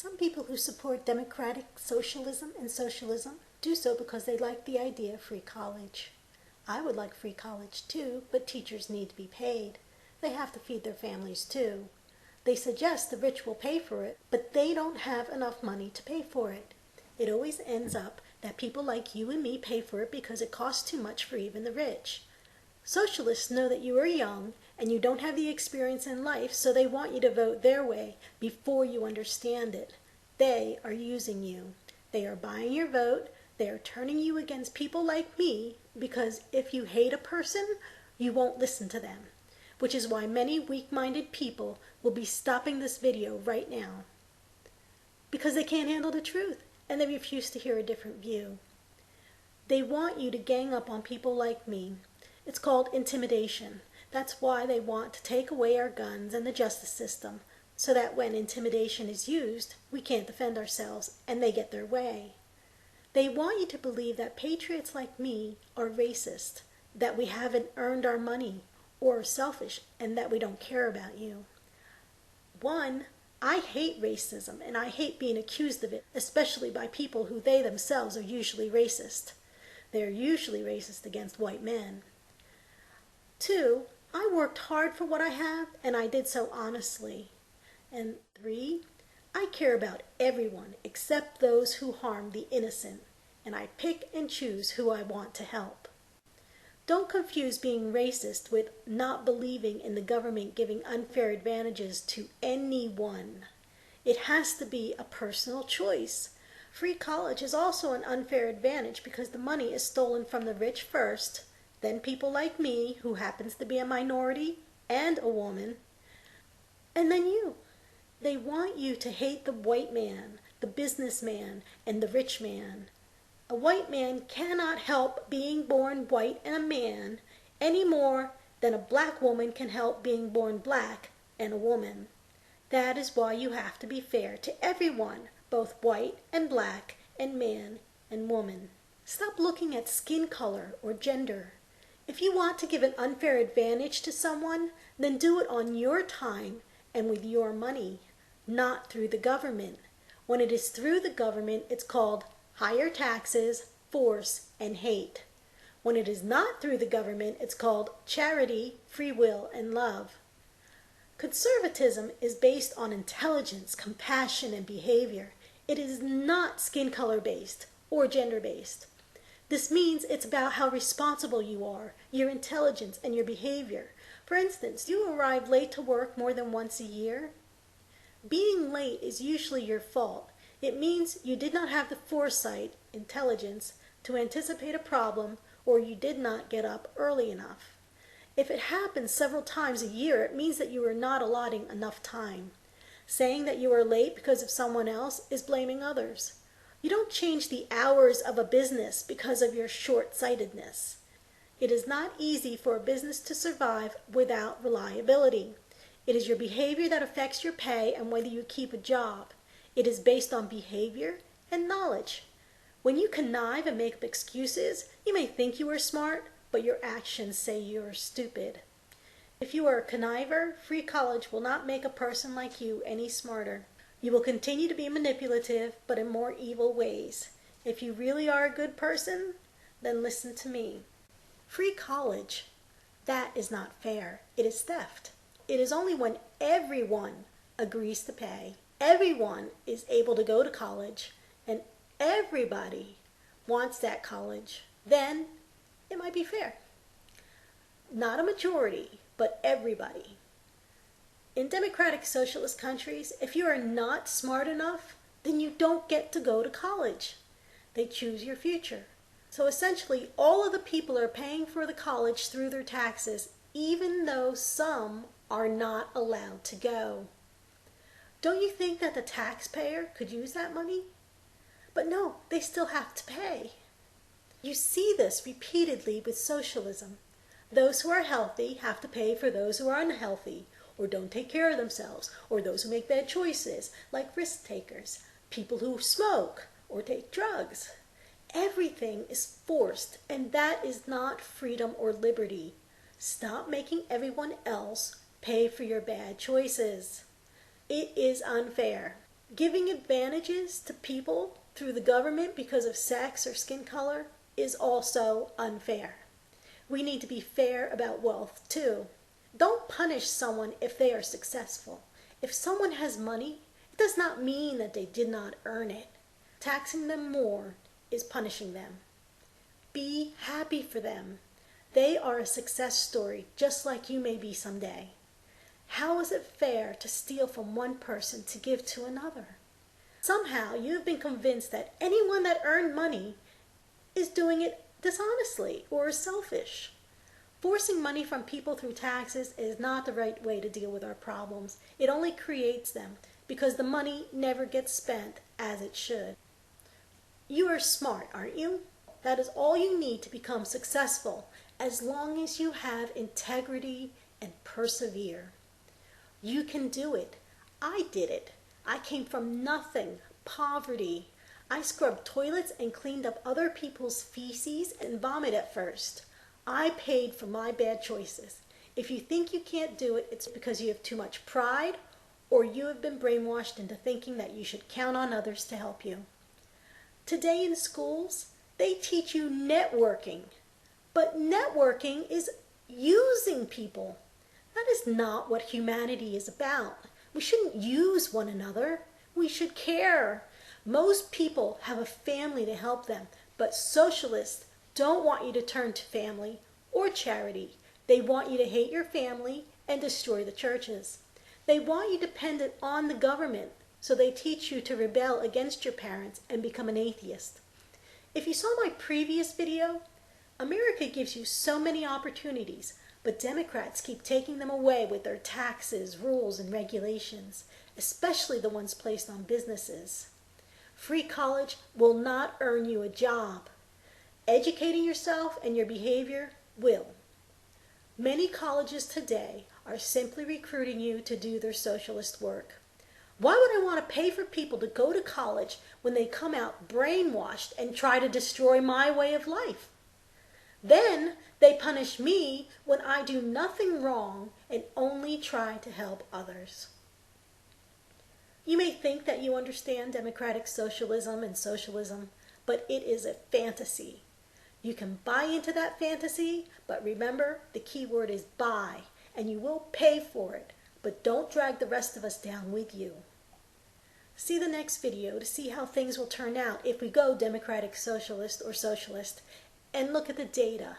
Some people who support democratic socialism and socialism do so because they like the idea of free college. I would like free college too, but teachers need to be paid. They have to feed their families too. They suggest the rich will pay for it, but they don't have enough money to pay for it. It always ends up that people like you and me pay for it because it costs too much for even the rich. Socialists know that you are young and you don't have the experience in life, so they want you to vote their way before you understand it. They are using you. They are buying your vote. They are turning you against people like me because if you hate a person, you won't listen to them, which is why many weak-minded people will be stopping this video right now because they can't handle the truth and they refuse to hear a different view. They want you to gang up on people like me. It's called intimidation. That's why they want to take away our guns and the justice system, so that when intimidation is used, we can't defend ourselves and they get their way. They want you to believe that patriots like me are racist, that we haven't earned our money, or are selfish, and that we don't care about you. One, I hate racism and I hate being accused of it, especially by people who they themselves are usually racist. They're usually racist against white men. Two, I worked hard for what I have, and I did so honestly. And three, I care about everyone except those who harm the innocent, and I pick and choose who I want to help. Don't confuse being racist with not believing in the government giving unfair advantages to anyone. It has to be a personal choice. Free college is also an unfair advantage because the money is stolen from the rich first, then people like me, who happens to be a minority and a woman, and then you. They want you to hate the white man, the businessman, and the rich man. A white man cannot help being born white and a man any more than a black woman can help being born black and a woman. That is why you have to be fair to everyone, both white and black and man and woman. Stop looking at skin color or gender. If you want to give an unfair advantage to someone, then do it on your time and with your money, not through the government. When it is through the government, it's called higher taxes, force, and hate. When it is not through the government, it's called charity, free will, and love. Conservatism is based on intelligence, compassion, and behavior. It is not skin color based or gender based. This means it's about how responsible you are, your intelligence, and your behavior. For instance, do you arrive late to work more than once a year? Being late is usually your fault. It means you did not have the foresight, intelligence, to anticipate a problem, or you did not get up early enough. If it happens several times a year, it means that you are not allotting enough time. Saying that you are late because of someone else is blaming others. You don't change the hours of a business because of your short-sightedness. It is not easy for a business to survive without reliability. It is your behavior that affects your pay and whether you keep a job. It is based on behavior and knowledge. When you connive and make up excuses, you may think you are smart, but your actions say you are stupid. If you are a conniver, free college will not make a person like you any smarter. You will continue to be manipulative, but in more evil ways. If you really are a good person, then listen to me. Free college, that is not fair. It is theft. It is only when everyone agrees to pay, everyone is able to go to college, and everybody wants that college, then it might be fair. Not a majority, but everybody. In democratic socialist countries, if you are not smart enough, then you don't get to go to college. They choose your future. So essentially, all of the people are paying for the college through their taxes, even though some are not allowed to go. Don't you think that the taxpayer could use that money? But no, they still have to pay. You see this repeatedly with socialism. Those who are healthy have to pay for those who are unhealthy, or don't take care of themselves, or those who make bad choices, like risk takers, people who smoke or take drugs. Everything is forced, and that is not freedom or liberty. Stop making everyone else pay for your bad choices. It is unfair. Giving advantages to people through the government because of sex or skin color is also unfair. We need to be fair about wealth too. Don't punish someone if they are successful. If someone has money, it does not mean that they did not earn it. Taxing them more is punishing them. Be happy for them. They are a success story just like you may be someday. How is it fair to steal from one person to give to another? Somehow you have been convinced that anyone that earned money is doing it dishonestly or is selfish. Forcing money from people through taxes is not the right way to deal with our problems. It only creates them because the money never gets spent as it should. You are smart, aren't you? That is all you need to become successful as long as you have integrity and persevere. You can do it. I did it. I came from nothing, poverty. I scrubbed toilets and cleaned up other people's feces and vomit at first. I paid for my bad choices. If you think you can't do it, it's because you have too much pride or you have been brainwashed into thinking that you should count on others to help you. Today in schools, they teach you networking. But networking is using people. That is not what humanity is about. We shouldn't use one another. We should care. Most people have a family to help them, but socialists don't want you to turn to family or charity. They want you to hate your family and destroy the churches. They want you dependent on the government, so they teach you to rebel against your parents and become an atheist. If you saw my previous video, America gives you so many opportunities, but Democrats keep taking them away with their taxes, rules, and regulations, especially the ones placed on businesses. Free college will not earn you a job. Educating yourself and your behavior will. Many colleges today are simply recruiting you to do their socialist work. Why would I want to pay for people to go to college when they come out brainwashed and try to destroy my way of life? Then they punish me when I do nothing wrong and only try to help others. You may think that you understand democratic socialism and socialism, but it is a fantasy. You can buy into that fantasy, but remember, the key word is buy, and you will pay for it, but don't drag the rest of us down with you. See the next video to see how things will turn out if we go democratic socialist or socialist, and look at the data.